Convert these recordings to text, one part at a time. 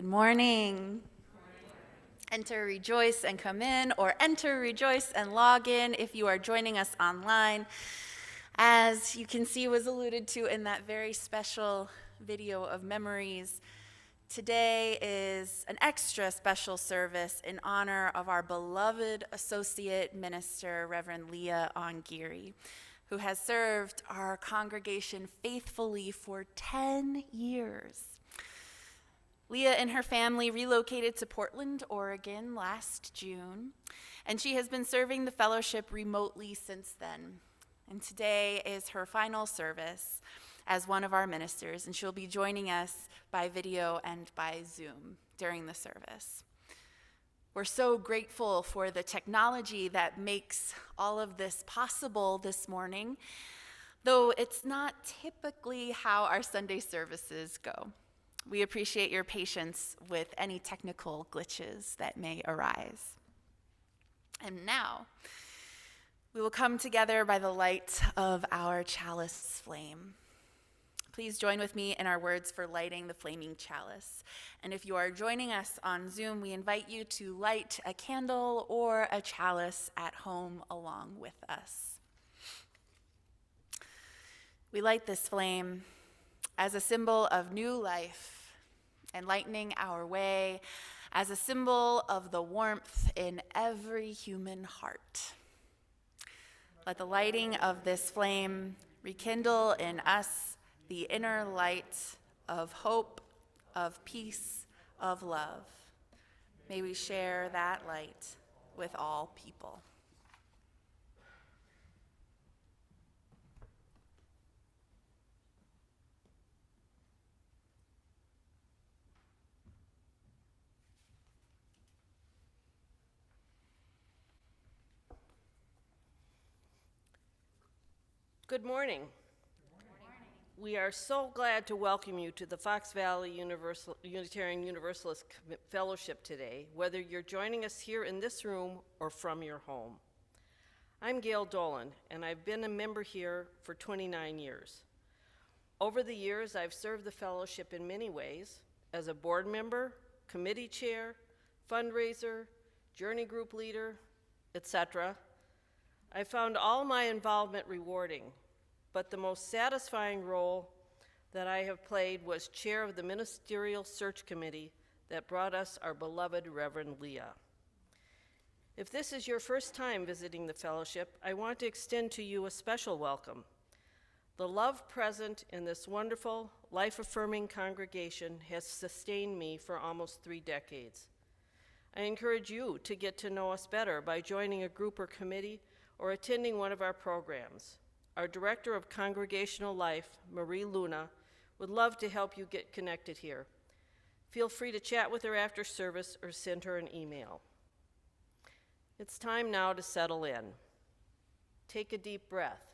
Good morning. Enter, rejoice, and come in, or enter, rejoice, and log in if you are joining us online. As you can see was alluded to in that very special video of memories, today is an extra special service in honor of our beloved associate minister, Reverend Leah Ongiri, who has served our congregation faithfully for 10 years. Leah and her family relocated to Portland, Oregon last June, and she has been serving the fellowship remotely since then. And today is her final service as one of our ministers, and she'll be joining us by video and by Zoom during the service. We're so grateful for the technology that makes all of this possible this morning, though it's not typically how our Sunday services go. We appreciate your patience with any technical glitches that may arise. And now, we will come together by the light of our chalice flame. Please join with me in our words for lighting the flaming chalice. And if you are joining us on Zoom, we invite you to light a candle or a chalice at home along with us. We light this flame as a symbol of new life, enlightening our way, as a symbol of the warmth in every human heart. Let the lighting of this flame rekindle in us the inner light of hope, of peace, of love. May we share that light with all people. Good morning. We are so glad to welcome you to the Fox Valley Unitarian Universalist Fellowship today, whether you're joining us here in this room or from your home. I'm Gail Dolan, and I've been a member here for 29 years. Over the years, I've served the fellowship in many ways, as a board member, committee chair, fundraiser, journey group leader, etc. I found all my involvement rewarding, but the most satisfying role that I have played was chair of the ministerial search committee that brought us our beloved Reverend Leah. If this is your first time visiting the fellowship, I want to extend to you a special welcome. The love present in this wonderful, life-affirming congregation has sustained me for almost 3 decades. I encourage you to get to know us better by joining a group or committee or attending one of our programs. Our Director of Congregational Life, Marie Luna, would love to help you get connected here. Feel free to chat with her after service or send her an email. It's time now to settle in. Take a deep breath.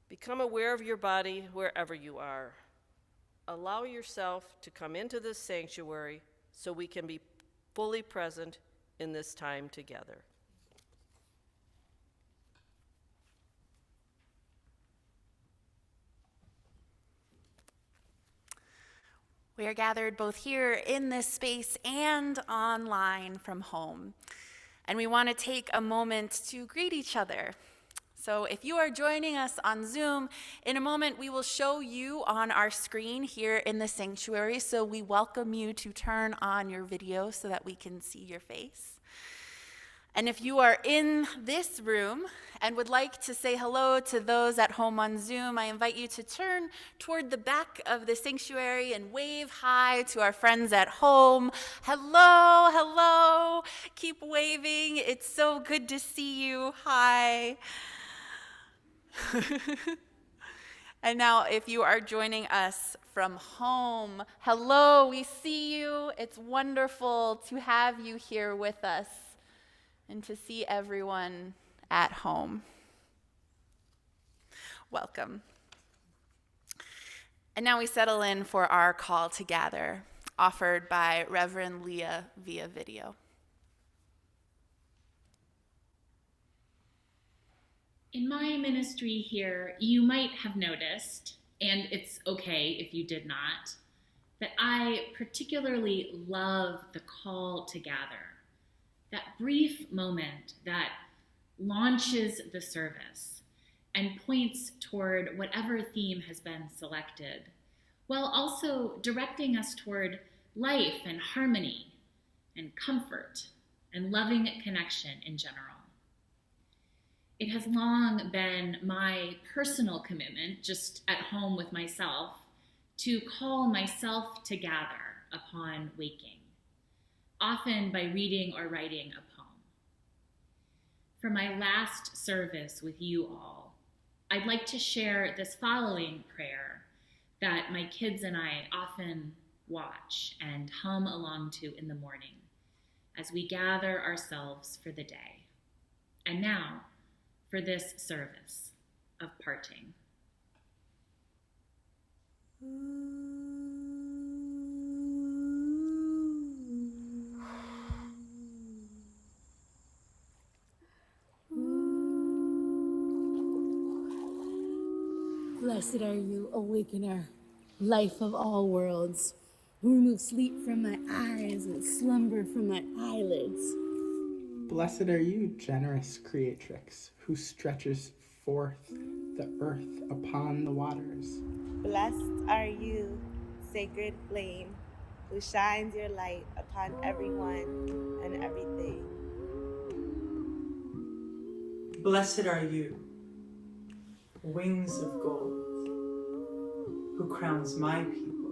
Become aware of your body wherever you are. Allow yourself to come into this sanctuary so we can be fully present in this time together. We are gathered both here in this space and online from home. And we want to take a moment to greet each other. So if you are joining us on Zoom, in a moment we will show you on our screen here in the sanctuary. So we welcome you to turn on your video so that we can see your face. And if you are in this room and would like to say hello to those at home on Zoom, I invite you to turn toward the back of the sanctuary and wave hi to our friends at home. Hello, hello. Keep waving. It's so good to see you. Hi. And now if you are joining us from home, hello, we see you. It's wonderful to have you here with us and to see everyone at home. Welcome. And now we settle in for our call to gather, offered by Reverend Leah via video. In my ministry here, you might have noticed, and it's okay if you did not, that I particularly love the call to gather, that brief moment that launches the service and points toward whatever theme has been selected, while also directing us toward life and harmony and comfort and loving connection in general. It has long been my personal commitment, just at home with myself, to call myself to gather upon waking, often by reading or writing a poem. For my last service with you all, I'd like to share this following prayer that my kids and I often watch and hum along to in the morning as we gather ourselves for the day. And now, for this service of parting. Blessed are you, awakener, life of all worlds, who removes sleep from my eyes and slumber from my eyelids. Blessed are you, generous creatrix, who stretches forth the earth upon the waters. Blessed are you, sacred flame, who shines your light upon everyone and everything. Blessed are you, wings of gold, who crowns my people,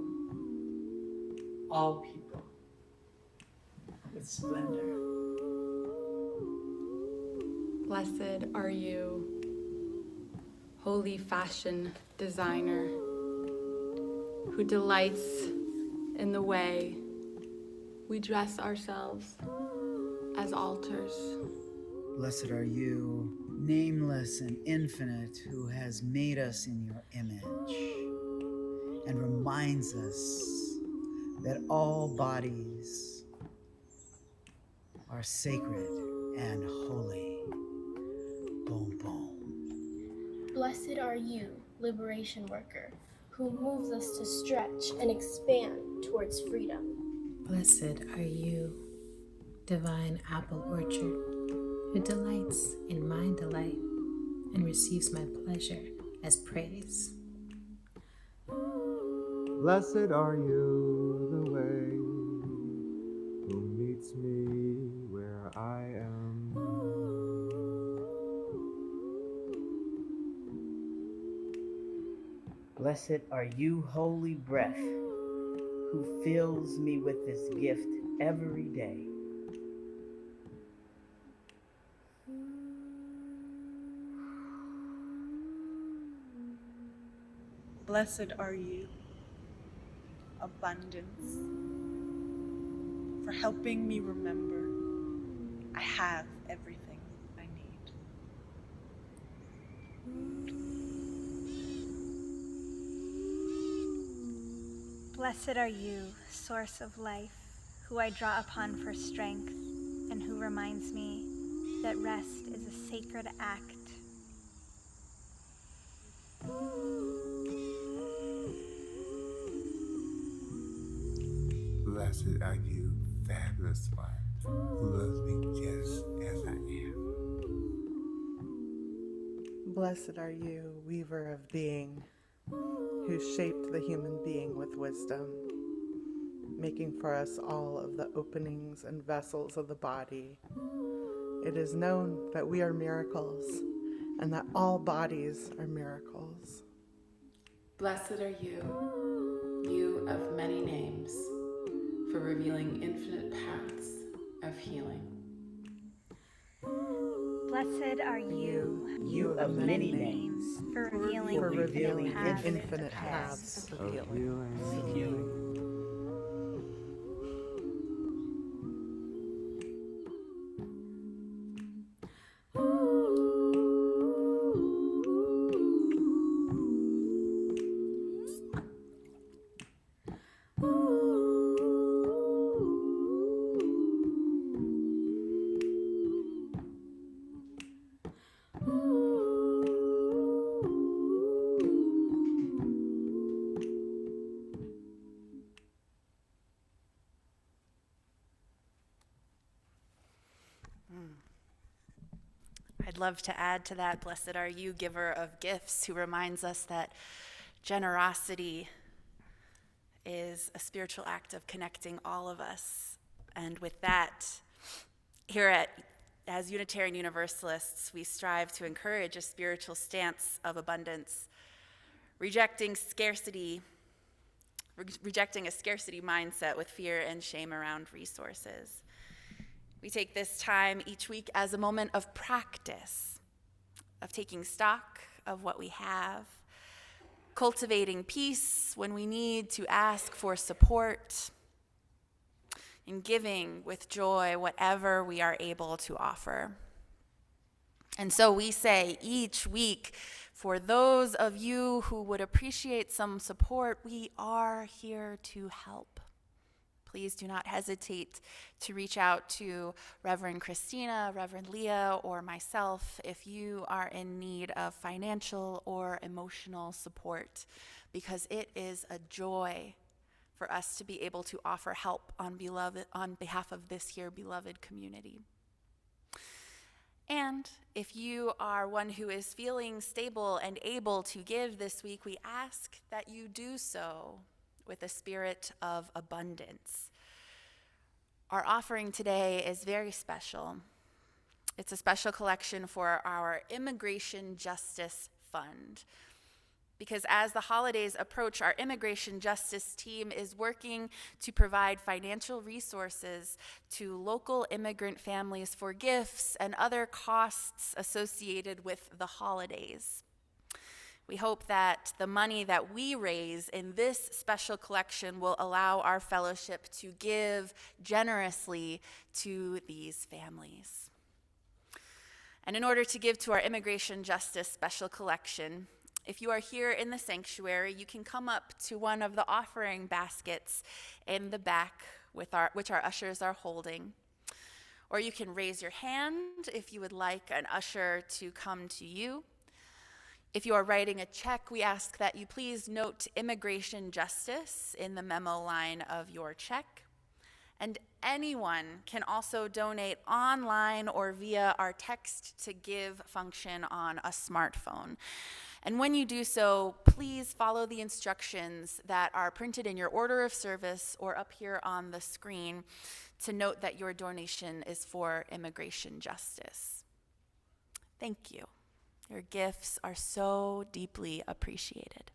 all people, with splendor. Blessed are you, holy fashion designer, who delights in the way we dress ourselves as altars. Blessed are you, nameless and infinite, who has made us in your image and reminds us that all bodies are sacred and holy. Boom, boom. Blessed are you, liberation worker, who moves us to stretch and expand towards freedom. Blessed are you, divine apple orchard, who delights in my delight and receives my pleasure as praise. Blessed are you, the way, who meets me where I am. Blessed are you, holy breath, who fills me with this gift every day. Blessed are you, abundance, for helping me remember I have everything I need. Blessed are you, source of life, who I draw upon for strength, and who reminds me that rest is a sacred act. Blessed are you, fabulous one, who loves me just as I am. Blessed are you, weaver of being, who shaped the human being with wisdom, making for us all of the openings and vessels of the body. It is known that we are miracles, and that all bodies are miracles. Blessed are you, you of many names, for revealing infinite paths of healing. Blessed are you, you of many names, for revealing infinite paths of healing. I'd love to add to that, blessed are you, giver of gifts, who reminds us that generosity is a spiritual act of connecting all of us. And with that, as Unitarian Universalists, we strive to encourage a spiritual stance of abundance, rejecting a scarcity mindset with fear and shame around resources. We take this time each week as a moment of practice, of taking stock of what we have, cultivating peace when we need to ask for support, and giving with joy whatever we are able to offer. And so we say each week, for those of you who would appreciate some support, we are here to help. Please do not hesitate to reach out to Reverend Christina, Reverend Leah, or myself if you are in need of financial or emotional support, because it is a joy for us to be able to offer help on behalf of this here beloved community. And if you are one who is feeling stable and able to give this week, we ask that you do so with a spirit of abundance. Our offering today is very special. It's a special collection for our Immigration Justice Fund. Because as the holidays approach, our immigration justice team is working to provide financial resources to local immigrant families for gifts and other costs associated with the holidays. We hope that the money that we raise in this special collection will allow our fellowship to give generously to these families. And in order to give to our immigration justice special collection, if you are here in the sanctuary, you can come up to one of the offering baskets in the back which our ushers are holding. Or you can raise your hand if you would like an usher to come to you. If you are writing a check, we ask that you please note immigration justice in the memo line of your check. And anyone can also donate online or via our text to give function on a smartphone. And when you do so, please follow the instructions that are printed in your order of service or up here on the screen to note that your donation is for immigration justice. Thank you. Your gifts are so deeply appreciated.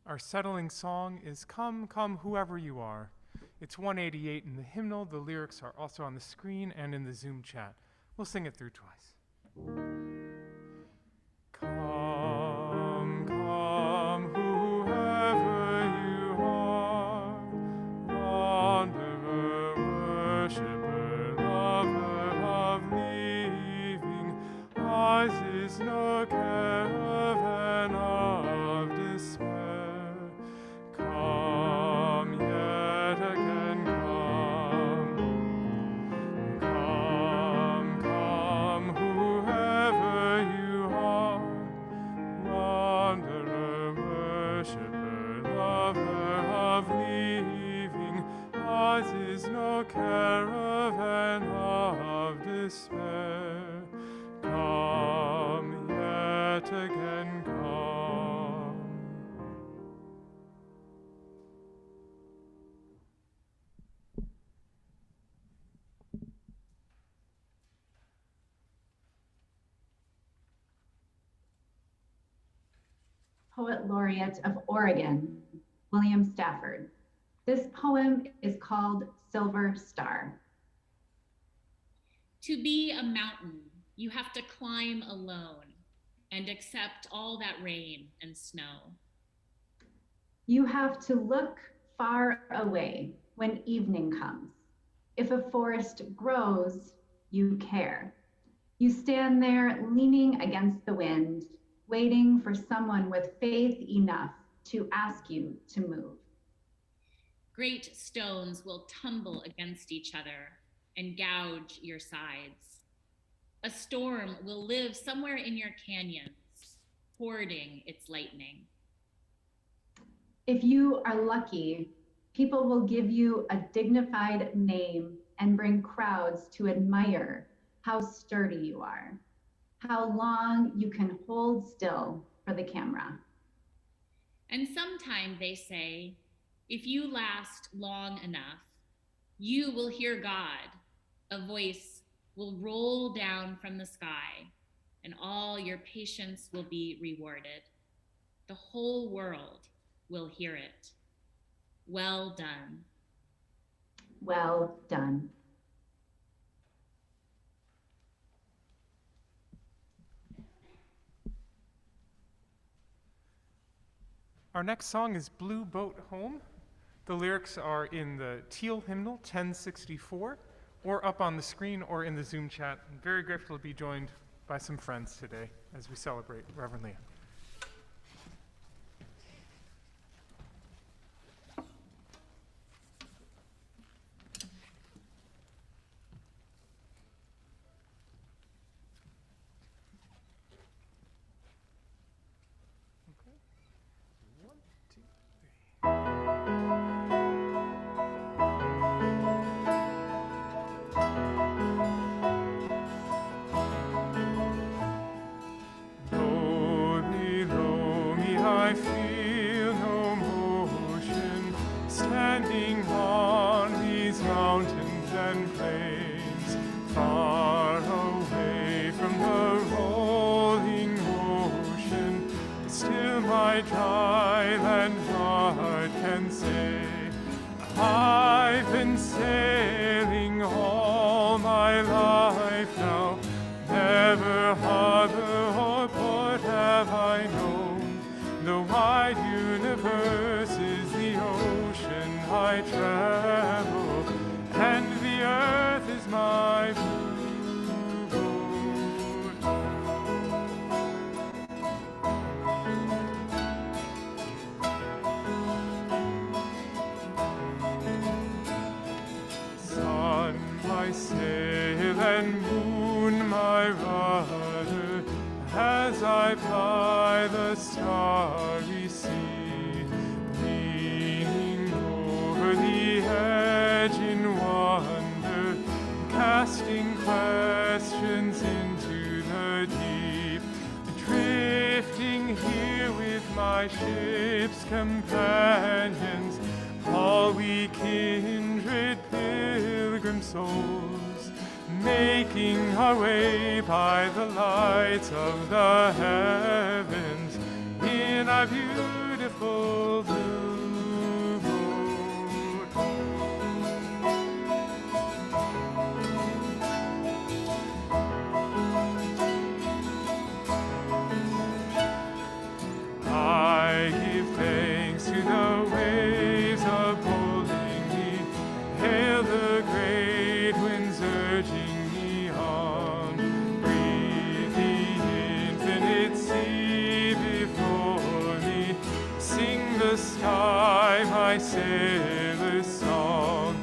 Our settling song is Come, Come, Whoever You Are. It's 188 in the hymnal. The lyrics are also on the screen and in the Zoom chat. We'll sing it through twice. Come, come, whoever you are, wanderer, worshiper, lover of leaving, ours is no caravan of despair. Come yet again, come. Come, come, whoever you are, wanderer, worshiper, lover of leaving, ours is no caravan of despair. Come yet again, come. Poet Laureate of Oregon, William Stafford. This poem is called Silver Star. To be a mountain, you have to climb alone and accept all that rain and snow. You have to look far away when evening comes. If a forest grows, you care. You stand there leaning against the wind, waiting for someone with faith enough to ask you to move. Great stones will tumble against each other and gouge your sides. A storm will live somewhere in your canyons, hoarding its lightning. If you are lucky, people will give you a dignified name and bring crowds to admire how sturdy you are, how long you can hold still for the camera. And sometime they say, if you last long enough, you will hear God. A voice will roll down from the sky, and all your patience will be rewarded. The whole world will hear it. Well done. Well done. Our next song is Blue Boat Home. The lyrics are in the Teal Hymnal 1064, or up on the screen or in the Zoom chat. I'm very grateful to be joined by some friends today as we celebrate Reverend Leah. I feel no motion, standing on these mountains and plains, far away from the rolling ocean. Still my dry land heart can say, I've been sailing all my life now, never harbor or port have I known. The wide universe is the ocean I travel, and the earth is my blue boat. Sun, my sail, and moon, my rudder, as I ply the starry sea, leaning over the edge in wonder, casting questions into the deep, drifting here with my ship's companions, all we kindred pilgrim souls, making our way by the lights of the heavens in our beautiful blue boat. I give thanks to the waves upholding me, hail the great winds urging me on, breathe the infinite sea before me, sing the sky my sailor's song.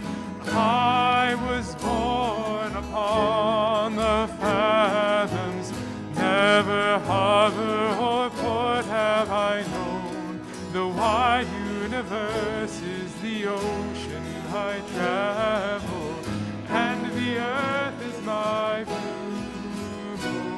I was born upon the fathoms, never harbor or port have I known. The wide universe is the ocean I travel, and the earth is my blue boat.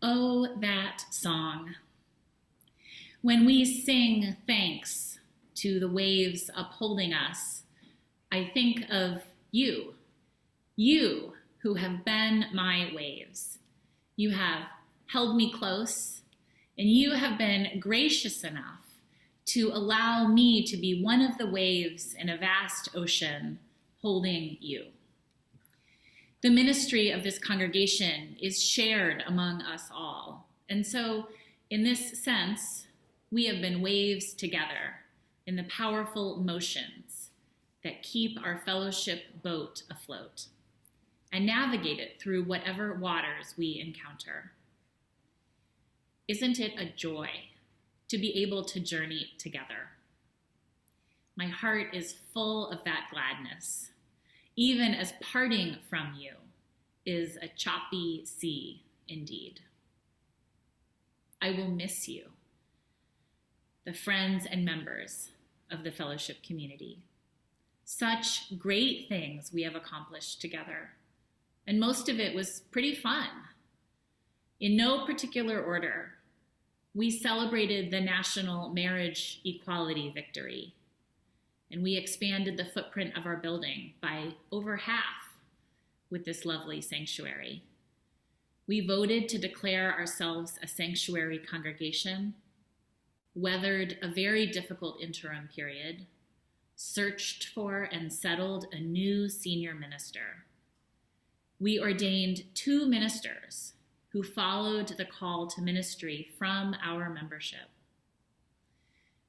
Oh, that song. When we sing thanks to the waves upholding us, I think of you who have been my waves. You have held me close, and you have been gracious enough to allow me to be one of the waves in a vast ocean holding you. The ministry of this congregation is shared among us all. And so, in this sense, we have been waves together in the powerful motions that keep our fellowship boat afloat and navigate it through whatever waters we encounter. Isn't it a joy to be able to journey together? My heart is full of that gladness, even as parting from you is a choppy sea indeed. I will miss you, the friends and members of the fellowship community. Such great things we have accomplished together, and most of it was pretty fun. In no particular order, we celebrated the national marriage equality victory, and we expanded the footprint of our building by over half with this lovely sanctuary. We voted to declare ourselves a sanctuary congregation, weathered a very difficult interim period, searched for and settled a new senior minister. We ordained 2 ministers who followed the call to ministry from our membership.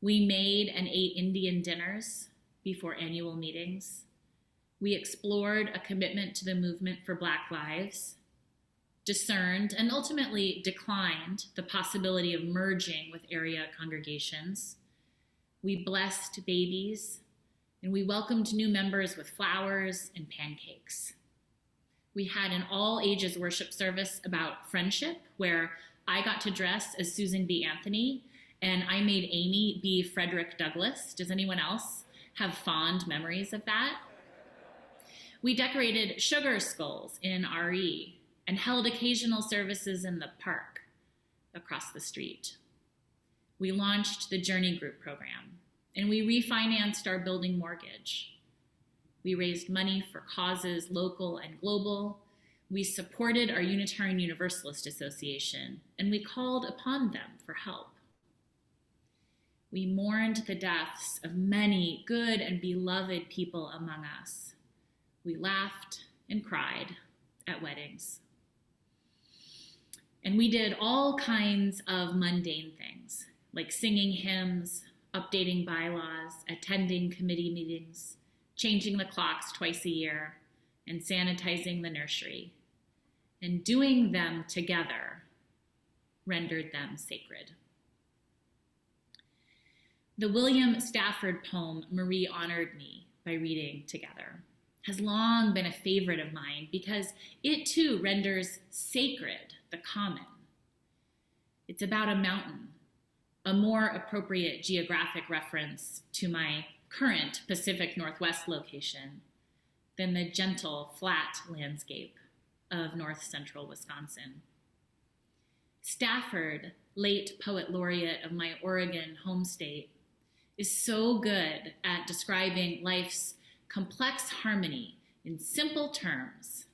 We made and ate Indian dinners before annual meetings. We explored a commitment to the movement for Black lives, discerned and ultimately declined the possibility of merging with area congregations. We blessed babies, and we welcomed new members with flowers and pancakes. We had an all-ages worship service about friendship, where I got to dress as Susan B. Anthony, and I made Amy be Frederick Douglass. Does anyone else have fond memories of that? We decorated sugar skulls in RE and held occasional services in the park across the street. We launched the Journey Group program, and we refinanced our building mortgage. We raised money for causes local and global. We supported our Unitarian Universalist Association, and we called upon them for help. We mourned the deaths of many good and beloved people among us. We laughed and cried at weddings. And we did all kinds of mundane things, like singing hymns, updating bylaws, attending committee meetings, changing the clocks twice a year, and sanitizing the nursery. And doing them together rendered them sacred. The William Stafford poem, Marie Honored Me, by reading together, has long been a favorite of mine because it too renders sacred the common. It's about a mountain, a more appropriate geographic reference to my current Pacific Northwest location than the gentle, flat landscape of north central Wisconsin. Stafford, late poet laureate of my Oregon home state, is so good at describing life's complex harmony in simple terms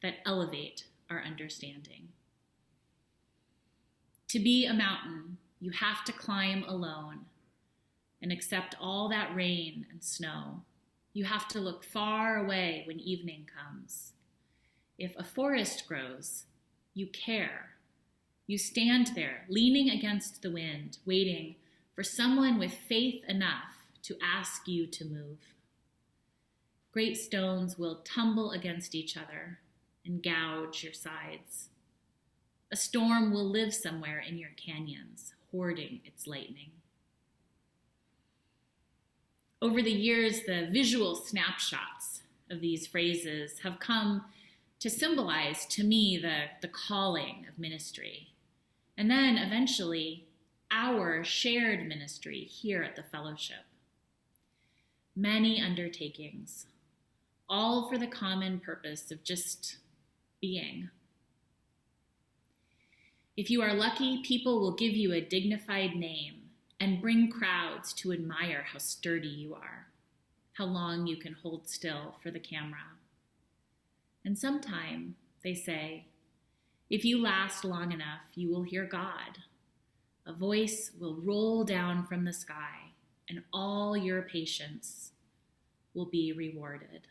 that elevate our understanding. To be a mountain, you have to climb alone and accept all that rain and snow. You have to look far away when evening comes. If a forest grows, you care. You stand there, leaning against the wind, waiting for someone with faith enough to ask you to move. Great stones will tumble against each other and gouge your sides. A storm will live somewhere in your canyons, hoarding its lightning. Over the years, the visual snapshots of these phrases have come to symbolize to me the calling of ministry, and then eventually our shared ministry here at the fellowship. Many undertakings, all for the common purpose of just being. If you are lucky, people will give you a dignified name and bring crowds to admire how sturdy you are, how long you can hold still for the camera. And sometime, they say, if you last long enough, you will hear God. A voice will roll down from the sky, and all your patience will be rewarded.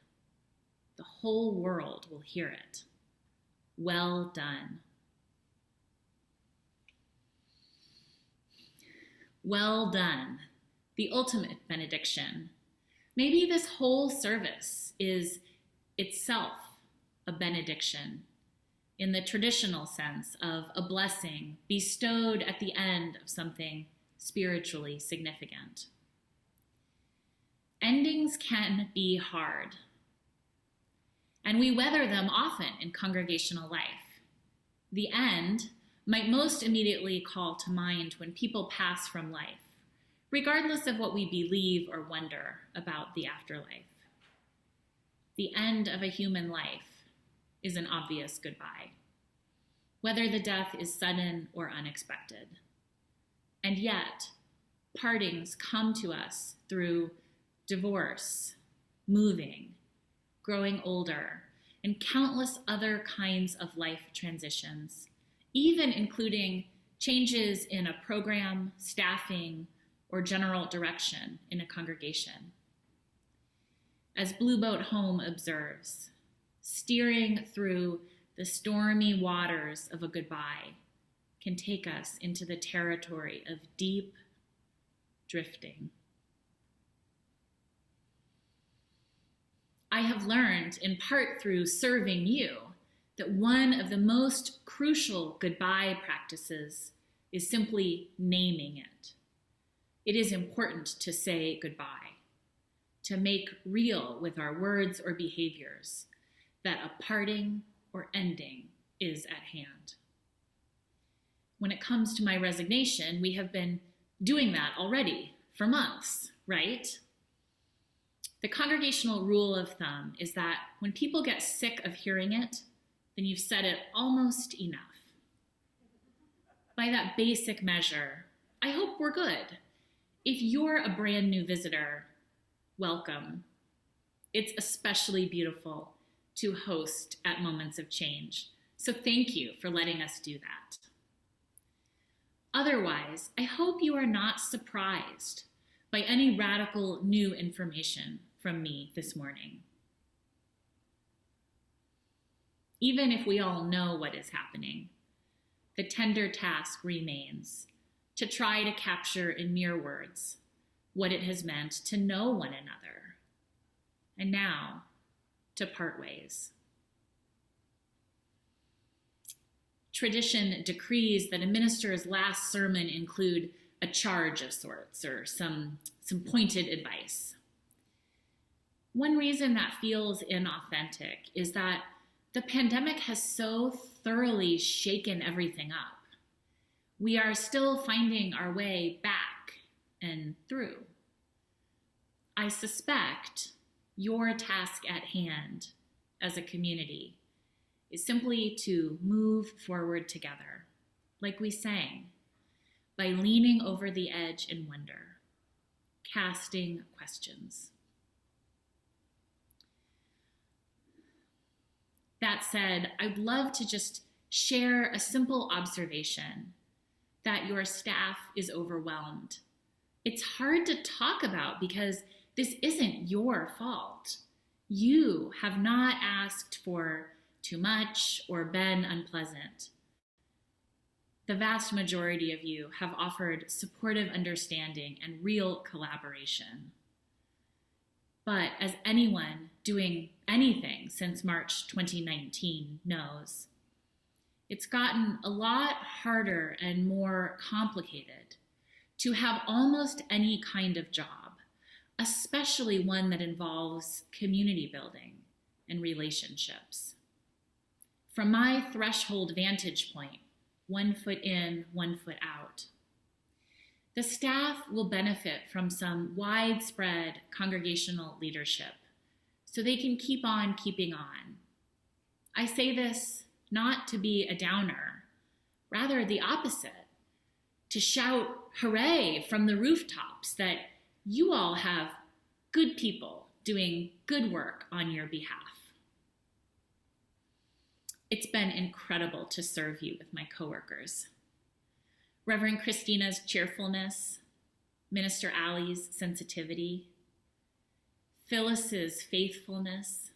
The whole world will hear it. Well done. Well done, the ultimate benediction. Maybe this whole service is itself a benediction in the traditional sense of a blessing bestowed at the end of something spiritually significant. Endings can be hard, and we weather them often in congregational life. The end might most immediately call to mind when people pass from life, regardless of what we believe or wonder about the afterlife. The end of a human life is an obvious goodbye, whether the death is sudden or unexpected. And yet, partings come to us through divorce, moving, growing older, and countless other kinds of life transitions, even including changes in a program, staffing, or general direction in a congregation. As Blue Boat Home observes, steering through the stormy waters of a goodbye can take us into the territory of deep drifting. I have learned, in part through serving you, that one of the most crucial goodbye practices is simply naming it. It is important to say goodbye, to make real with our words or behaviors that a parting or ending is at hand. When it comes to my resignation, we have been doing that already for months, right? The congregational rule of thumb is that when people get sick of hearing it, then you've said it almost enough. By that basic measure, I hope we're good. If you're a brand new visitor, welcome. It's especially beautiful to host at Moments of Change, so thank you for letting us do that. Otherwise, I hope you are not surprised by any radical new information from me this morning. Even if we all know what is happening, the tender task remains to try to capture in mere words what it has meant to know one another, and now to part ways. Tradition decrees that a minister's last sermon include a charge of sorts or some pointed advice. One reason that feels inauthentic is that the pandemic has so thoroughly shaken everything up. We are still finding our way back and through. I suspect your task at hand as a community is simply to move forward together, like we sang, by leaning over the edge in wonder, casting questions. That said, I'd love to just share a simple observation that your staff is overwhelmed. It's hard to talk about because this isn't your fault. You have not asked for too much or been unpleasant. The vast majority of you have offered supportive understanding and real collaboration. But as anyone doing anything since March 2019 knows, it's gotten a lot harder and more complicated to have almost any kind of job, especially one that involves community building and relationships. From my threshold vantage point, 1 foot in, 1 foot out, the staff will benefit from some widespread congregational leadership so they can keep on keeping on. I say this not to be a downer, Rather, the opposite, to shout hooray from the rooftops that you all have good people doing good work on your behalf. It's been incredible to serve you with my coworkers. Reverend Christina's cheerfulness, Minister Allie's sensitivity, Phyllis's faithfulness,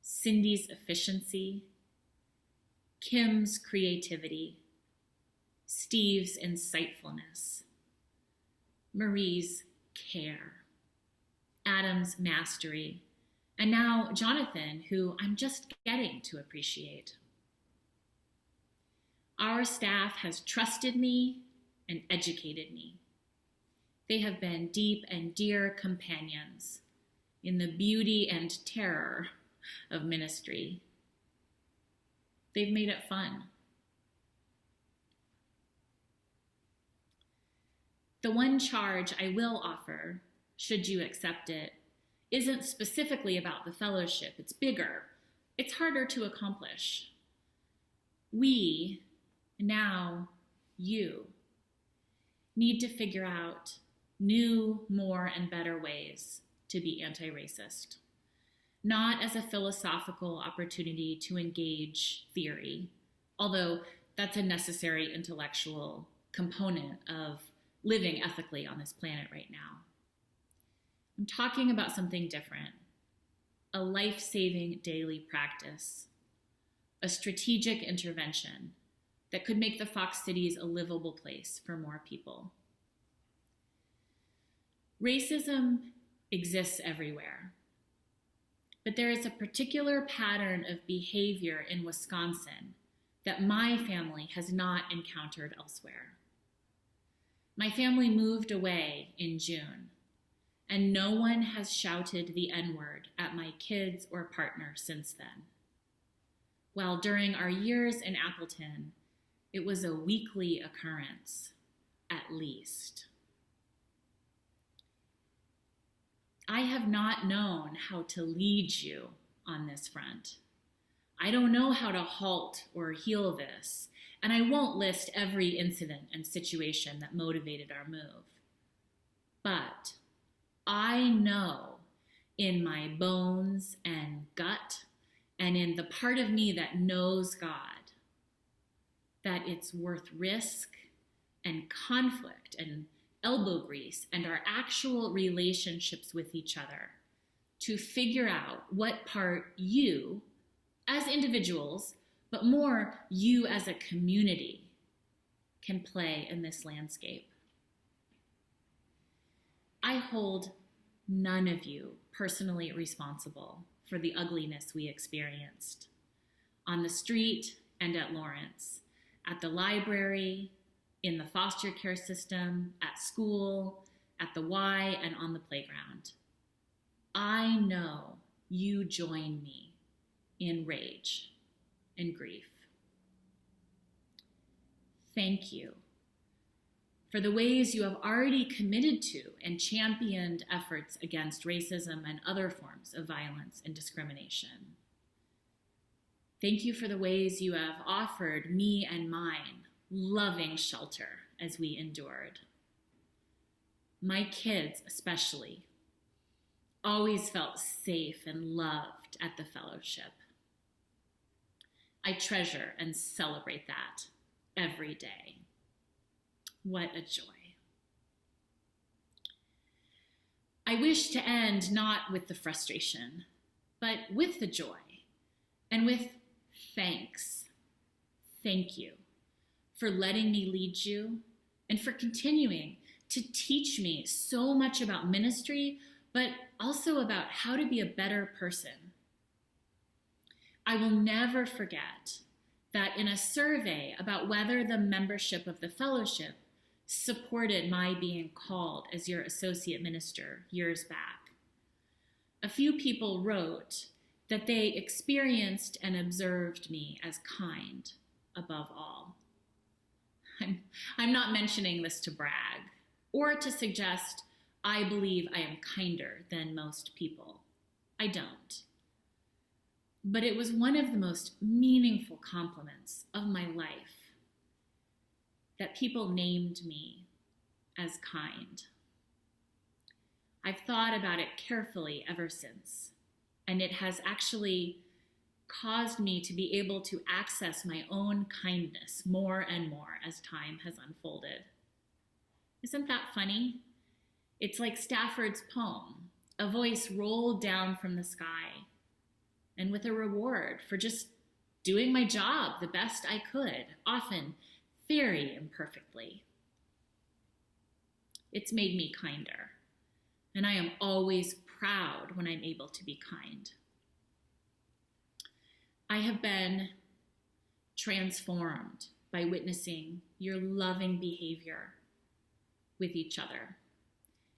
Cindy's efficiency, Kim's creativity, Steve's insightfulness, Marie's care, Adam's mastery, and now Jonathan, who I'm just getting to appreciate. Our staff has trusted me and educated me. They have been deep and dear companions in the beauty and terror of ministry. They've made it fun. The one charge I will offer, should you accept it, isn't specifically about the fellowship. It's bigger. It's harder to accomplish. We, now you, need to figure out new, more, and better ways to be anti-racist. Not as a philosophical opportunity to engage theory, although that's a necessary intellectual component of living ethically on this planet right now. I'm talking about something different, a life-saving daily practice, a strategic intervention that could make the Fox Cities a livable place for more people. Racism exists everywhere, but there is a particular pattern of behavior in Wisconsin that my family has not encountered elsewhere. My family moved away in June, and no one has shouted the N-word at my kids or partner since then. While during our years in Appleton, it was a weekly occurrence, at least. I have not known how to lead you on this front. I don't know how to halt or heal this, and I won't list every incident and situation that motivated our move. But I know in my bones and gut and in the part of me that knows God that it's worth risk and conflict and elbow grease and our actual relationships with each other to figure out what part you, as individuals, but more you as a community, can play in this landscape. I hold none of you personally responsible for the ugliness we experienced on the street and at Lawrence, at the library, in the foster care system, at school, at the Y, and on the playground. I know you join me in rage and grief. Thank you for the ways you have already committed to and championed efforts against racism and other forms of violence and discrimination. Thank you for the ways you have offered me and mine loving shelter as we endured. My kids especially always felt safe and loved at the fellowship. I treasure and celebrate that every day. What a joy. I wish to end not with the frustration, but with the joy and with thanks. Thank you for letting me lead you and for continuing to teach me so much about ministry, but also about how to be a better person. I will never forget that in a survey about whether the membership of the fellowship supported my being called as your associate minister years back, a few people wrote that they experienced and observed me as kind above all. I'm not mentioning this to brag or to suggest I believe I am kinder than most people. I don't. But it was one of the most meaningful compliments of my life that people named me as kind. I've thought about it carefully ever since, and it has actually caused me to be able to access my own kindness more and more as time has unfolded. Isn't that funny? It's like Stafford's poem, a voice rolled down from the sky, and with a reward for just doing my job the best I could, often very imperfectly. It's made me kinder, and I am always proud when I'm able to be kind. I have been transformed by witnessing your loving behavior with each other,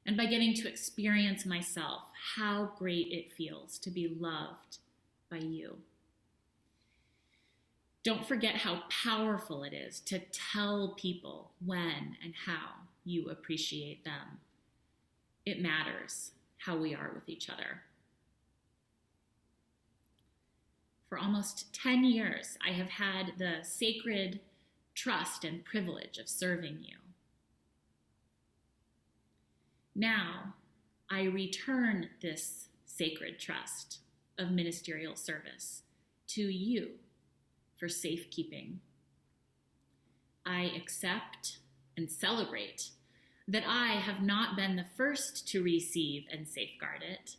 and by getting to experience myself how great it feels to be loved by you. Don't forget how powerful it is to tell people when and how you appreciate them. It matters how we are with each other. For almost 10 years, I have had the sacred trust and privilege of serving you. Now, I return this sacred trust of ministerial service to you for safekeeping. I accept and celebrate that I have not been the first to receive and safeguard it.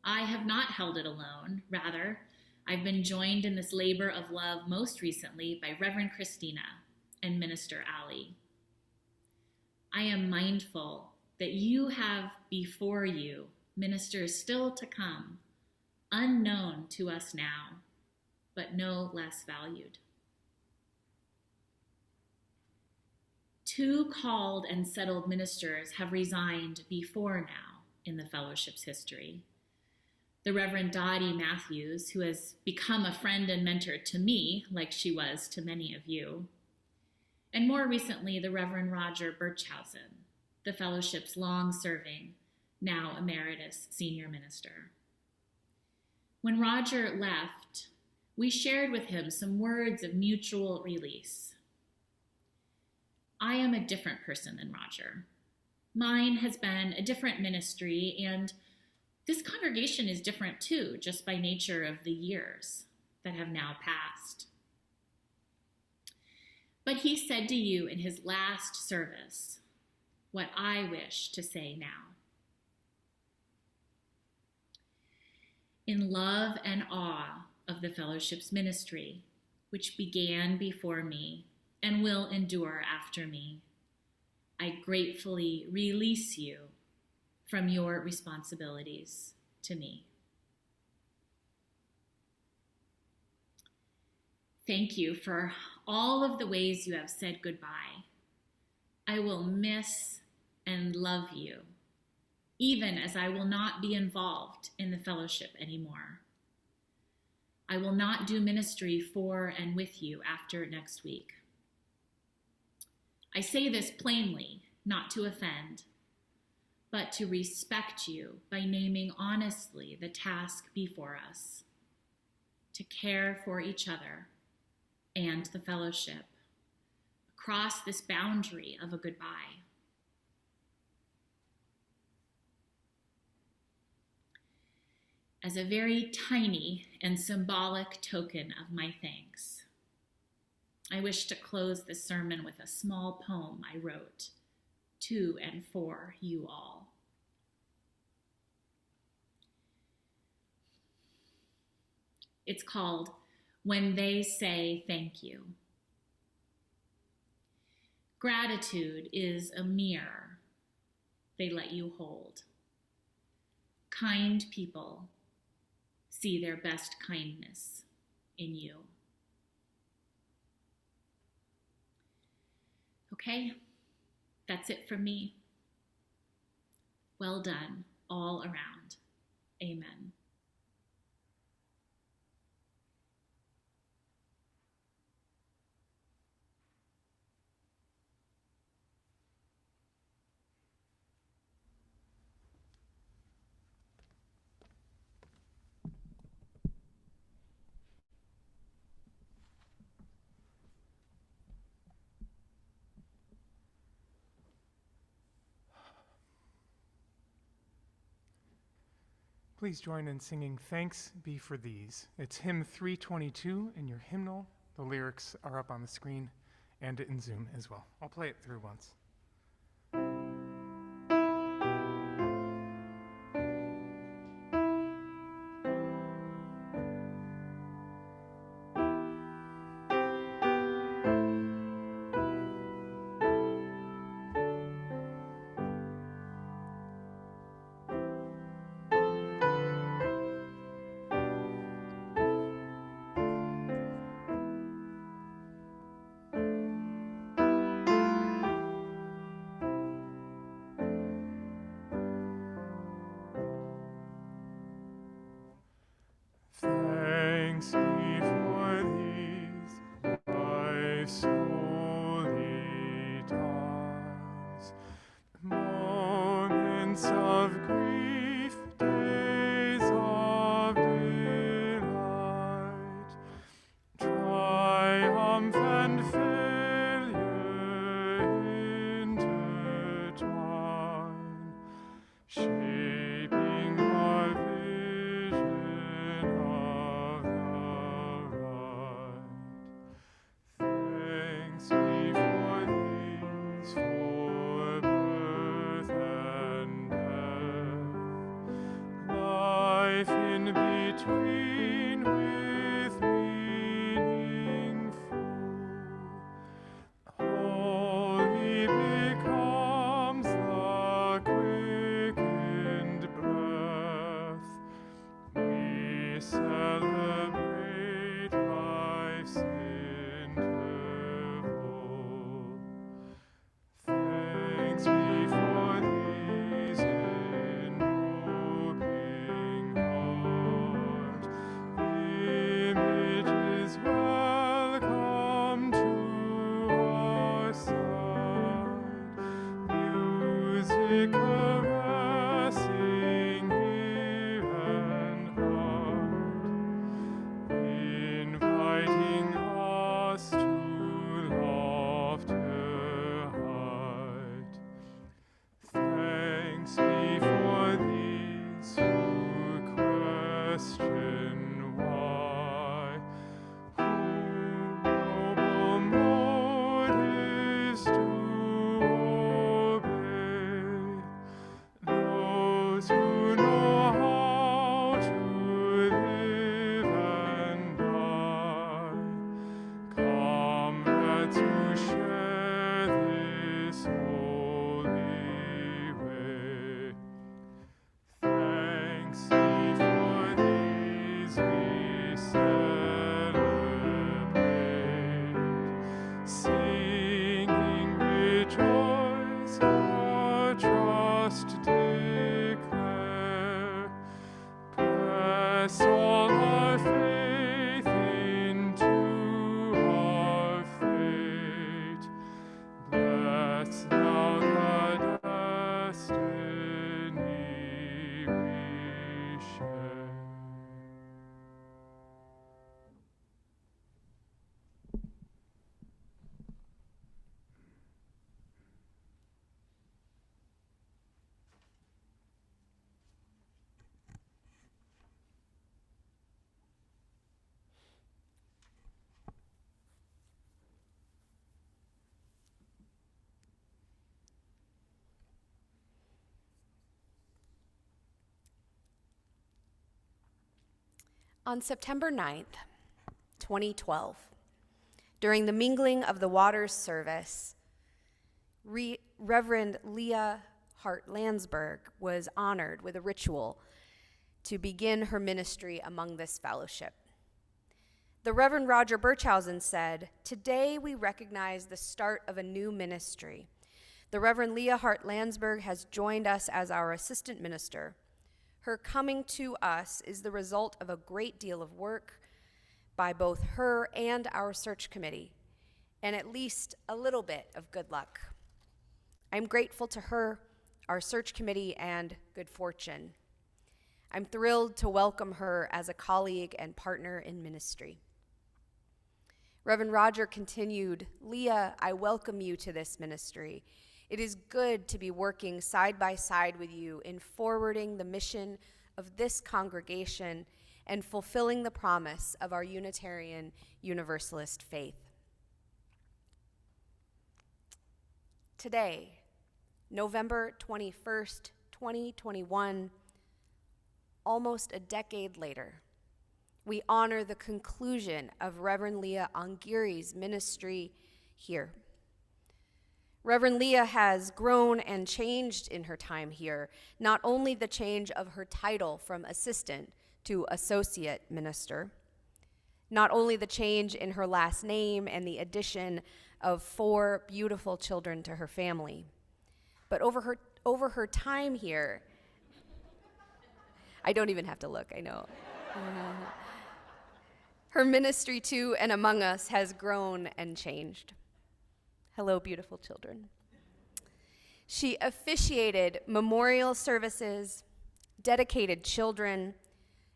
I have not held it alone. Rather, I've been joined in this labor of love most recently by Reverend Christina and Minister Ali. I am mindful that you have before you ministers still to come, unknown to us now, but no less valued. 2 called and settled ministers have resigned before now in the fellowship's history. The Reverend Dottie Matthews, who has become a friend and mentor to me, like she was to many of you, and more recently, the Reverend Roger Birchhausen, the fellowship's long-serving, now emeritus senior minister. When Roger left, we shared with him some words of mutual release. I am a different person than Roger. Mine has been a different ministry, and this congregation is different too, just by nature of the years that have now passed. But he said to you in his last service what I wish to say now. In love and awe of the fellowship's ministry, which began before me and will endure after me, I gratefully release you from your responsibilities to me. Thank you for all of the ways you have said goodbye. I will miss and love you, even as I will not be involved in the fellowship anymore. I will not do ministry for and with you after next week. I say this plainly, not to offend, but to respect you by naming honestly the task before us, to care for each other and the fellowship across this boundary of a goodbye. As a very tiny and symbolic token of my thanks, I wish to close this sermon with a small poem I wrote to and for you all. It's called When They Say Thank You. Gratitude is a mirror they let you hold. Kind people see their best kindness in you. Okay, that's it from me. Well done all around. Amen. Please join in singing Thanks Be for These. It's hymn 322 in your hymnal. The lyrics are up on the screen and in Zoom as well. I'll play it through once. Thanks be for these life's holy times, moments of grief, days of delight, triumph and failure intertwine, shaping our vision of the right. Thanks be for these, for birth and death, life in between with meaning full. Holy becomes the quickened breath. We celebrate life's interval. Thanks be for these enrobing heart. Images welcome to our side. Music caressing ear and heart, inviting us to loftier height. Thanks be for these who question why, who noble motives to obey, those who know how to live and die, comrades who share this holy way. Thanks be for these we celebrate, singing rejoice, our trust declare, press all our faith into our fate. Bless now the destiny we share. On September 9th, 2012, during the mingling of the waters service, Reverend Leah Hart-Landsberg was honored with a ritual to begin her ministry among this fellowship. The Reverend Roger Birchhausen said, "Today we recognize the start of a new ministry. The Reverend Leah Hart-Landsberg has joined us as our assistant minister. Her coming to us is the result of a great deal of work by both her and our search committee, and at least a little bit of good luck. I'm grateful to her, our search committee, and good fortune. I'm thrilled to welcome her as a colleague and partner in ministry." Reverend Roger continued, "Leah, I welcome you to this ministry. It is good to be working side by side with you in forwarding the mission of this congregation and fulfilling the promise of our Unitarian Universalist faith. Today, November 21st, 2021, almost a decade later, we honor the conclusion of Reverend Leah Ongiri's ministry here. Reverend Leah has grown and changed in her time here, not only the change of her title from assistant to associate minister, not only the change in her last name and the addition of 4 beautiful children to her family, but over her time here, I don't even have to look, I know. Her ministry to and among us has grown and changed. Hello, beautiful children. She officiated memorial services, dedicated children,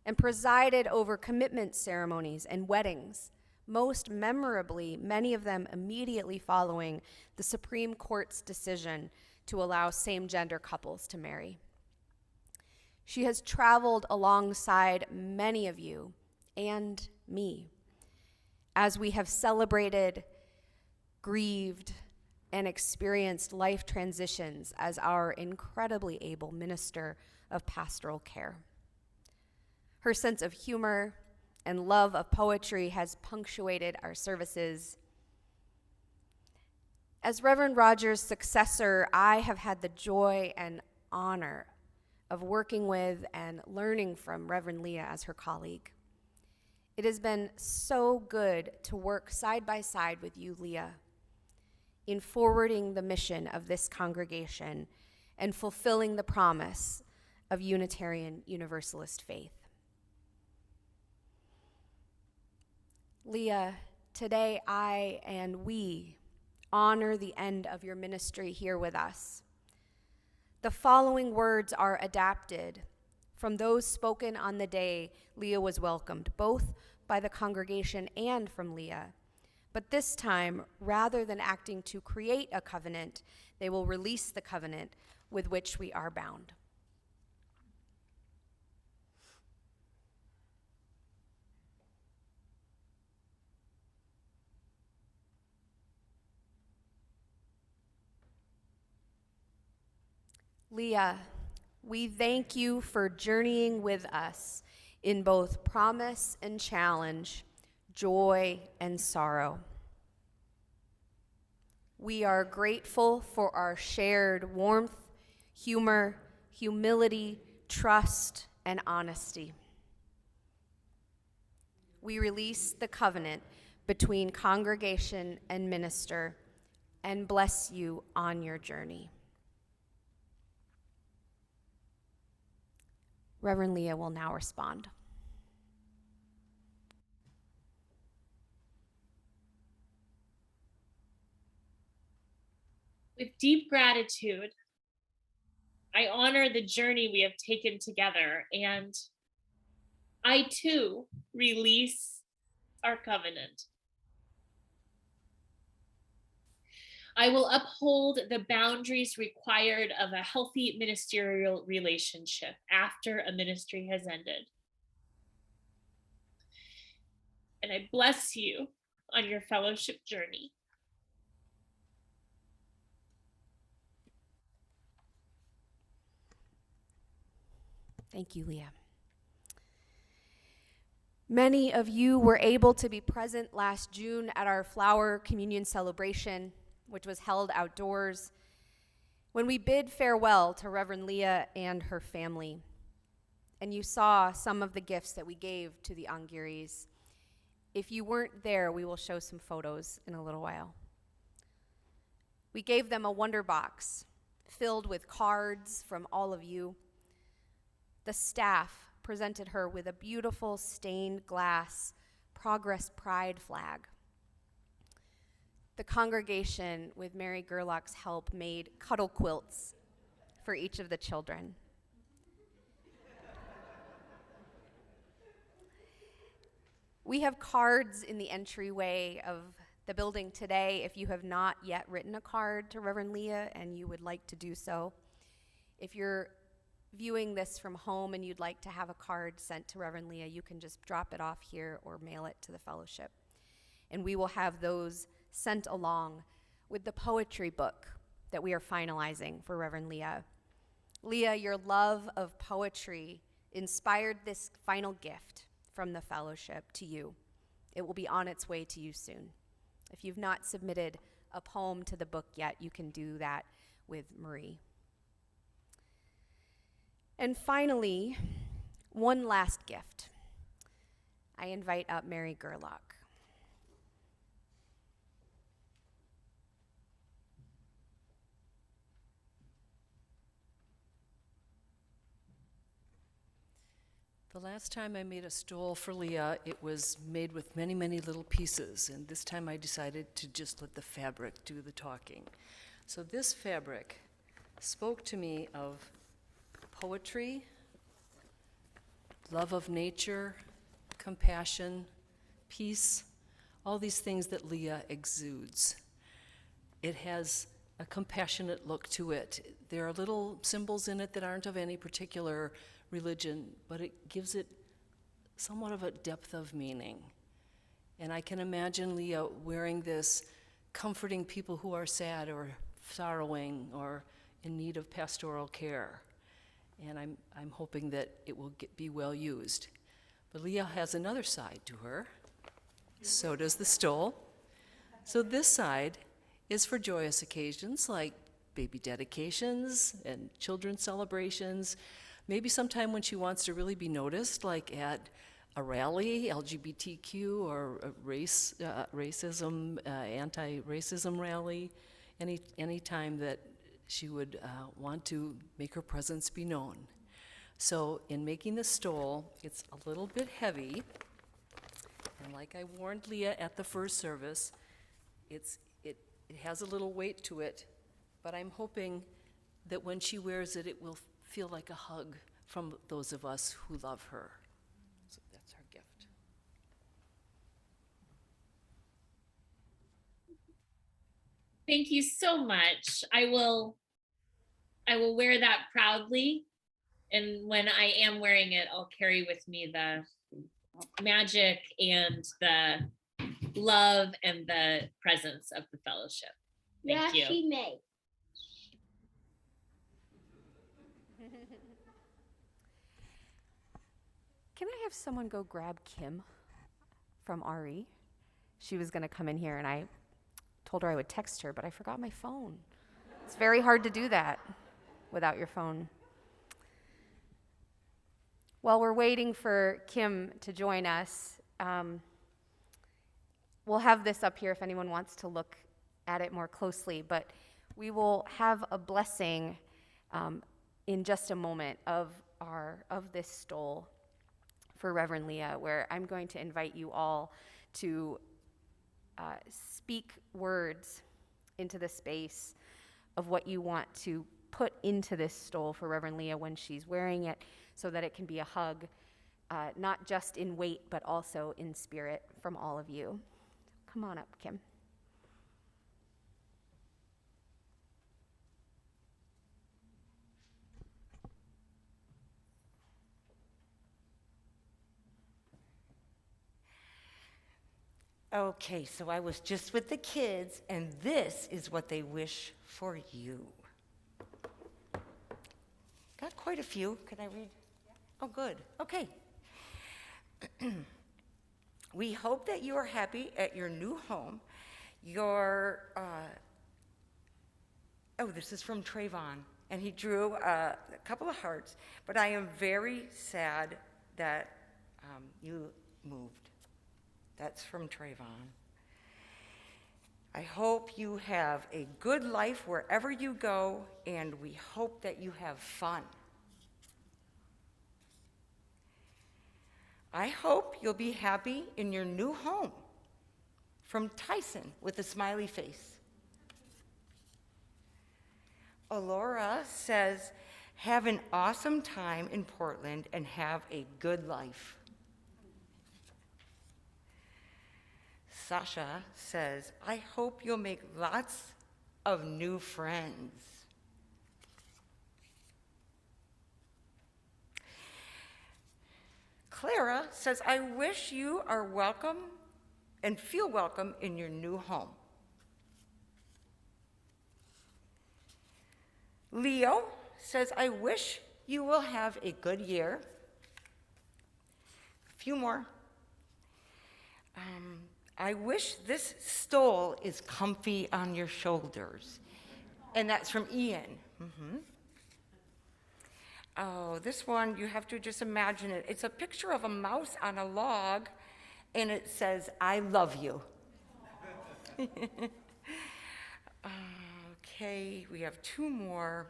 and presided over commitment ceremonies and weddings, most memorably, many of them immediately following the Supreme Court's decision to allow same-gender couples to marry. She has traveled alongside many of you and me as we have celebrated, grieved, and experienced life transitions as our incredibly able minister of pastoral care. Her sense of humor and love of poetry has punctuated our services. As Reverend Rogers' successor, I have had the joy and honor of working with and learning from Reverend Leah as her colleague. It has been so good to work side by side with you, Leah, in forwarding the mission of this congregation and fulfilling the promise of Unitarian Universalist faith. Leah, today I and we honor the end of your ministry here with us. The following words are adapted from those spoken on the day Leah was welcomed, both by the congregation and from Leah. But this time, rather than acting to create a covenant, they will release the covenant with which we are bound. Leah, we thank you for journeying with us in both promise and challenge, joy and sorrow. We are grateful for our shared warmth, humor, humility, trust, and honesty. We release the covenant between congregation and minister and bless you on your journey. Reverend Leah will now respond. With deep gratitude, I honor the journey we have taken together, and I too release our covenant. I will uphold the boundaries required of a healthy ministerial relationship after a ministry has ended. And I bless you on your fellowship journey. Thank you, Leah. Many of you were able to be present last June at our Flower Communion celebration, which was held outdoors, when we bid farewell to Reverend Leah and her family. And you saw some of the gifts that we gave to the Ongiris. If you weren't there, we will show some photos in a little while. We gave them a wonder box filled with cards from all of you. The staff presented her with a beautiful stained glass Progress Pride flag. The congregation, with Mary Gerlach's help, made cuddle quilts for each of the children. We have cards in the entryway of the building today if you have not yet written a card to Reverend Leah and you would like to do so. If you're viewing this from home and you'd like to have a card sent to Reverend Leah, you can just drop it off here or mail it to the fellowship. And we will have those sent along with the poetry book that we are finalizing for Reverend Leah. Leah, your love of poetry inspired this final gift from the fellowship to you. It will be on its way to you soon. If you've not submitted a poem to the book yet, you can do that with Marie. And finally, one last gift. I invite up Mary Gerlach. The last time I made a stole for Leah, it was made with many, many little pieces, and this time I decided to just let the fabric do the talking. So this fabric spoke to me of poetry, love of nature, compassion, peace, all these things that Leah exudes. It has a compassionate look to it. There are little symbols in it that aren't of any particular religion, but it gives it somewhat of a depth of meaning. And I can imagine Leah wearing this, comforting people who are sad or sorrowing or in need of pastoral care. And I'm hoping that it will be well used. But Leah has another side to her. So does the stole. So this side is for joyous occasions like baby dedications and children's celebrations. Maybe sometime when she wants to really be noticed, like at a rally, LGBTQ or a racism, anti-racism rally, any time that she would want to make her presence be known. So in making the stole, it's a little bit heavy, and like I warned Leah at the first service, it has a little weight to it, but I'm hoping that when she wears it, it will feel like a hug from those of us who love her. So that's our gift. Thank you so much. I will wear that proudly. And when I am wearing it, I'll carry with me the magic and the love and the presence of the fellowship. Thank you. She may. Can I have someone go grab Kim from Ari? She was going to come in here, and I told her I would text her, but I forgot my phone. It's very hard to do that without your phone. While we're waiting for Kim to join us, we'll have this up here if anyone wants to look at it more closely, but we will have a blessing in just a moment of this stole for Reverend Leah, where I'm going to invite you all to speak words into the space of what you want to put into this stole for Reverend Leah when she's wearing it, so that it can be a hug, not just in weight, but also in spirit from all of you. Come on up, Kim. Okay, so I was just with the kids, and this is what they wish for you. Got quite a few. Can I read? Oh, good. Okay. We hope that you are happy at your new home. This is from Trayvon, and he drew a couple of hearts, but I am very sad that you moved. That's from Trayvon. I hope you have a good life wherever you go, and we hope that you have fun. I hope you'll be happy in your new home. From Tyson with a smiley face. Alora says, have an awesome time in Portland and have a good life. Sasha says, I hope you'll make lots of new friends. Clara says, I wish you are welcome and feel welcome in your new home. Leo says, I wish you will have a good year. A few more. I wish this stole is comfy on your shoulders. And that's from Ian. Mm-hmm. Oh, this one, you have to just imagine it. It's a picture of a mouse on a log, and it says, I love you. Okay, we have two more.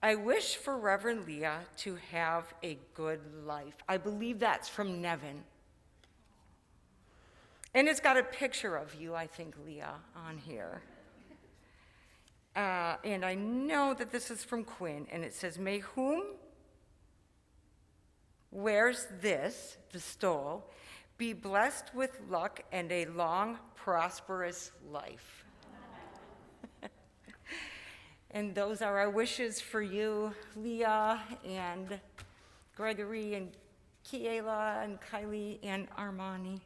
I wish for Reverend Leah to have a good life. I believe that's from Nevin. And it's got a picture of you, I think, Leah, on here. And I know that this is from Quinn, and it says, may whom wears this, the stole, be blessed with luck and a long, prosperous life. And those are our wishes for you, Leah and Gregory and Kiela and Kylie and Armani.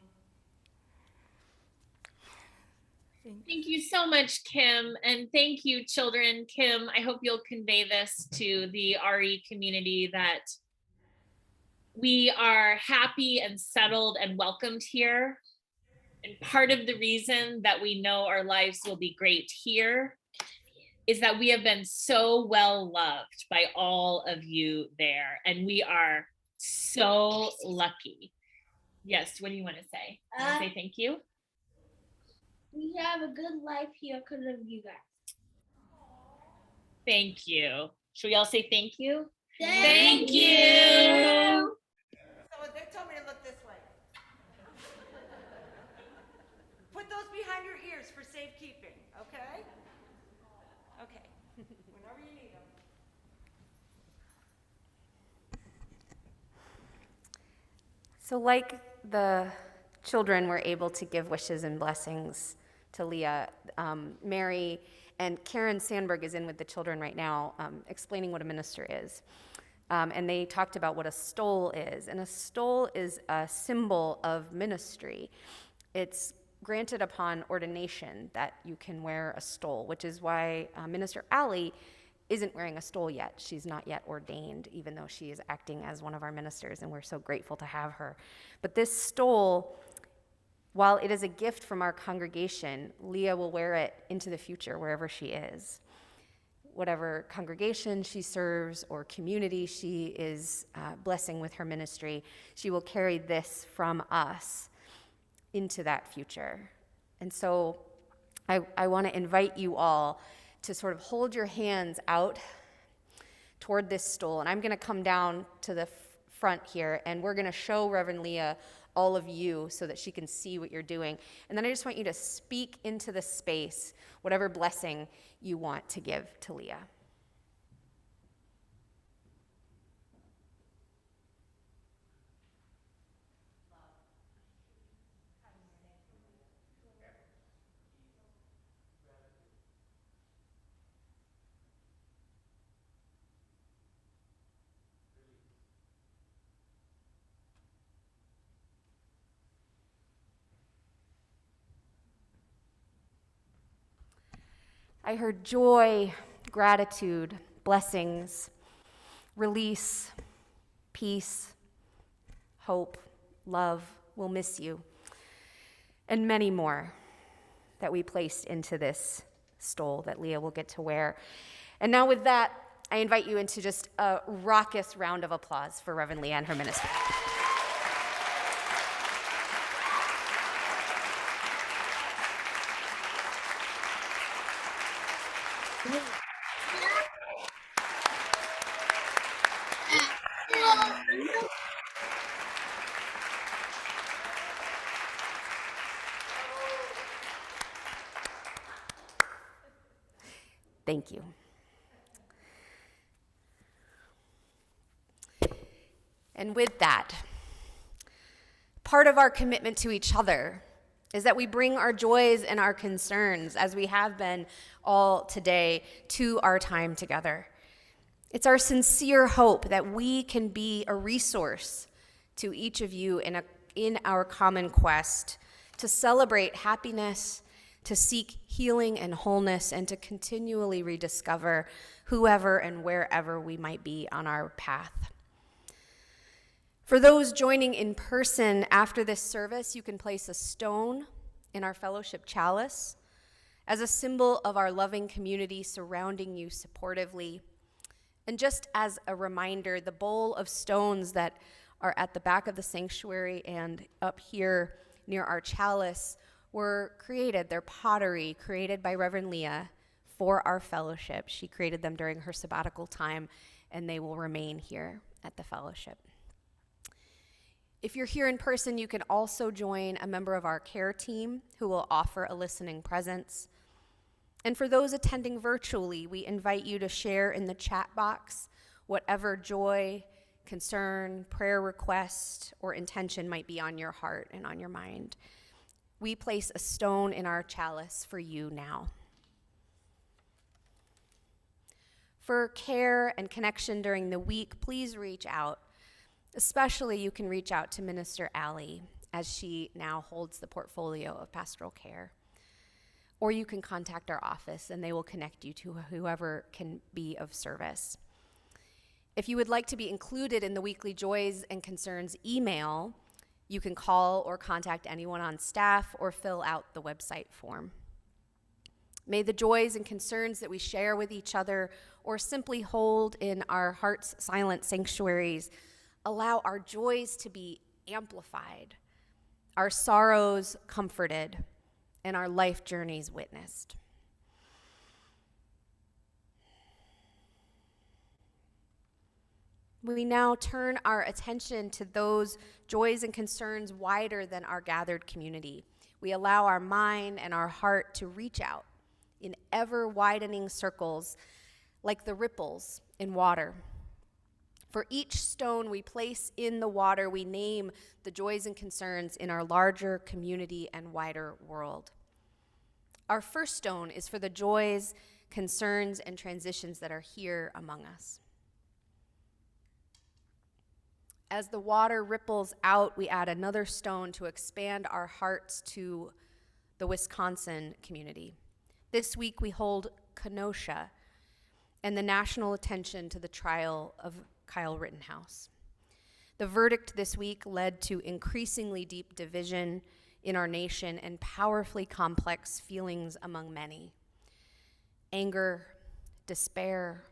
Thank you so much, Kim, and thank you, children. Kim, I hope you'll convey this to the RE community that we are happy and settled and welcomed here. And part of the reason that we know our lives will be great here is that we have been so well loved by all of you there, and we are so lucky. Yes, what do you want to say? You want to say thank you? We have a good life here because of you guys. Thank you. Should we all say thank you? Thank you. So they told me to look this way. Put those behind your ears for safekeeping, okay? Okay, whenever you need them. So like the children were able to give wishes and blessings to Leah, Mary and Karen Sandberg is in with the children right now, explaining what a minister is. And they talked about what a stole is. And a stole is a symbol of ministry. It's granted upon ordination that you can wear a stole, which is why Minister Allie isn't wearing a stole yet. She's not yet ordained, even though she is acting as one of our ministers, and we're so grateful to have her. But this stole, while it is a gift from our congregation, Leah will wear it into the future wherever she is. Whatever congregation she serves or community she is blessing with her ministry, she will carry this from us into that future. And so I want to invite you all to sort of hold your hands out toward this stole. And I'm going to come down to the front here, and we're going to show Reverend Leah all of you so that she can see what you're doing. And then I just want you to speak into the space whatever blessing you want to give to Leah. I heard joy, gratitude, blessings, release, peace, hope, love, we'll miss you, and many more that we placed into this stole that Leah will get to wear. And now with that, I invite you into just a raucous round of applause for Reverend Leah and her ministry. Thank you. And with that, part of our commitment to each other is that we bring our joys and our concerns, as we have been all today, to our time together. It's our sincere hope that we can be a resource to each of you in our common quest to celebrate happiness, to seek healing and wholeness, and to continually rediscover whoever and wherever we might be on our path. For those joining in person after this service, you can place a stone in our fellowship chalice as a symbol of our loving community surrounding you supportively. And just as a reminder, the bowl of stones that are at the back of the sanctuary and up here near our chalice were created. They're pottery created by Reverend Leah for our fellowship. She created them during her sabbatical time, and they will remain here at the fellowship. If you're here in person, you can also join a member of our care team who will offer a listening presence. And for those attending virtually, we invite you to share in the chat box whatever joy, concern, prayer request, or intention might be on your heart and on your mind. We place a stone in our chalice for you now. For care and connection during the week, please reach out. Especially, you can reach out to Minister Allie, as she now holds the portfolio of pastoral care. Or you can contact our office, and they will connect you to whoever can be of service. If you would like to be included in the weekly Joys and Concerns email, you can call or contact anyone on staff or fill out the website form. May the joys and concerns that we share with each other or simply hold in our hearts' silent sanctuaries allow our joys to be amplified, our sorrows comforted, and our life journeys witnessed. We now turn our attention to those joys and concerns wider than our gathered community. We allow our mind and our heart to reach out in ever-widening circles like the ripples in water. For each stone we place in the water, we name the joys and concerns in our larger community and wider world. Our first stone is for the joys, concerns, and transitions that are here among us. As the water ripples out, we add another stone to expand our hearts to the Wisconsin community. This week we hold Kenosha and the national attention to the trial of Kyle Rittenhouse. The verdict this week led to increasingly deep division in our nation and powerfully complex feelings among many. Anger, despair,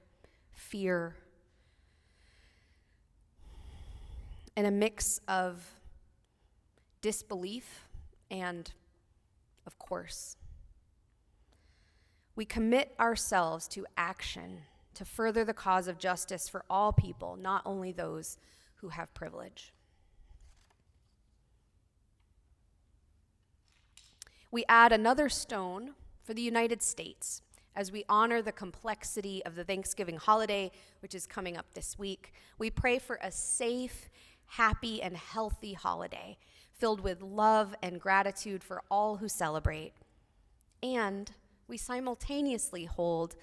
fear, and a mix of disbelief and, of course, we commit ourselves to action to further the cause of justice for all people, not only those who have privilege. We add another stone for the United States as we honor the complexity of the Thanksgiving holiday, which is coming up this week. We pray for a safe, happy, and healthy holiday filled with love and gratitude for all who celebrate. And we simultaneously hold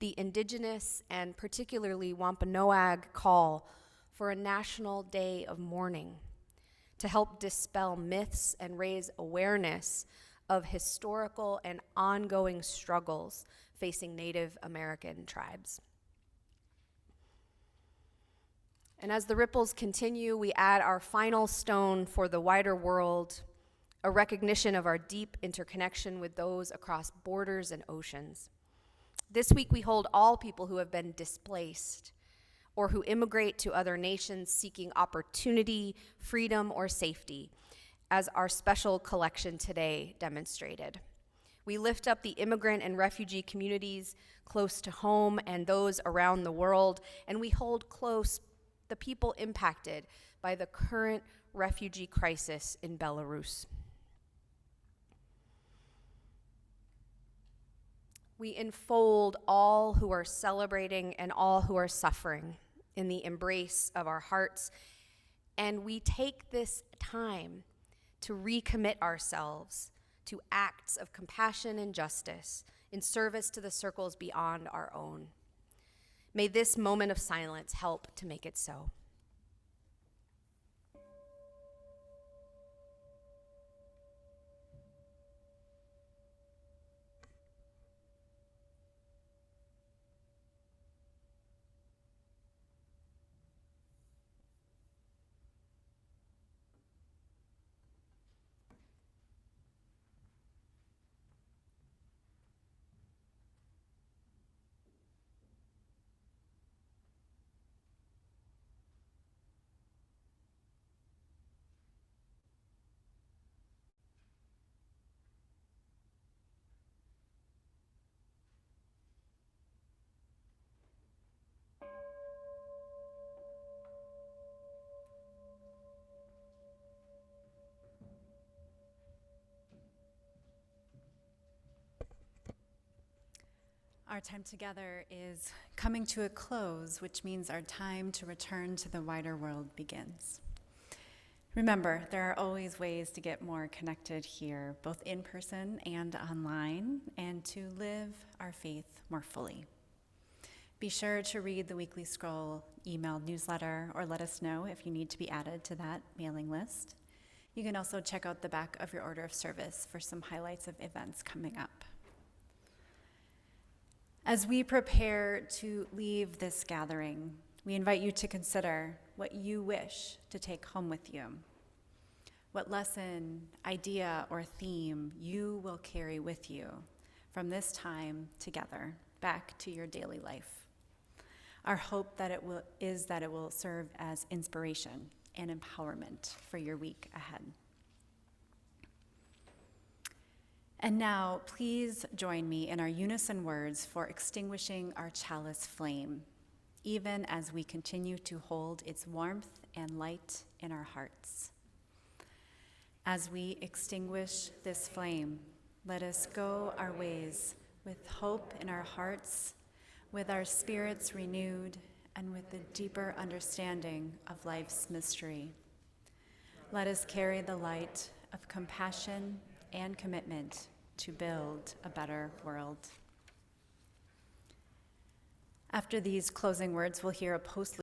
the Indigenous and particularly Wampanoag call for a national day of mourning to help dispel myths and raise awareness of historical and ongoing struggles facing Native American tribes. And as the ripples continue, we add our final stone for the wider world, a recognition of our deep interconnection with those across borders and oceans. This week we hold all people who have been displaced or who immigrate to other nations seeking opportunity, freedom, or safety, as our special collection today demonstrated. We lift up the immigrant and refugee communities close to home and those around the world, and we hold close the people impacted by the current refugee crisis in Belarus. We enfold all who are celebrating and all who are suffering in the embrace of our hearts, and we take this time to recommit ourselves to acts of compassion and justice in service to the circles beyond our own. May this moment of silence help to make it so. Our time together is coming to a close, which means our time to return to the wider world begins. Remember, there are always ways to get more connected here, both in person and online, and to live our faith more fully. Be sure to read the Weekly Scroll email newsletter, or let us know if you need to be added to that mailing list. You can also check out the back of your order of service for some highlights of events coming up. As we prepare to leave this gathering, we invite you to consider what you wish to take home with you. What lesson, idea, or theme you will carry with you from this time together back to your daily life. Our hope is that it will serve as inspiration and empowerment for your week ahead. And now, please join me in our unison words for extinguishing our chalice flame, even as we continue to hold its warmth and light in our hearts. As we extinguish this flame, let us go our ways with hope in our hearts, with our spirits renewed, and with a deeper understanding of life's mystery. Let us carry the light of compassion and commitment to build a better world. After these closing words, we'll hear a post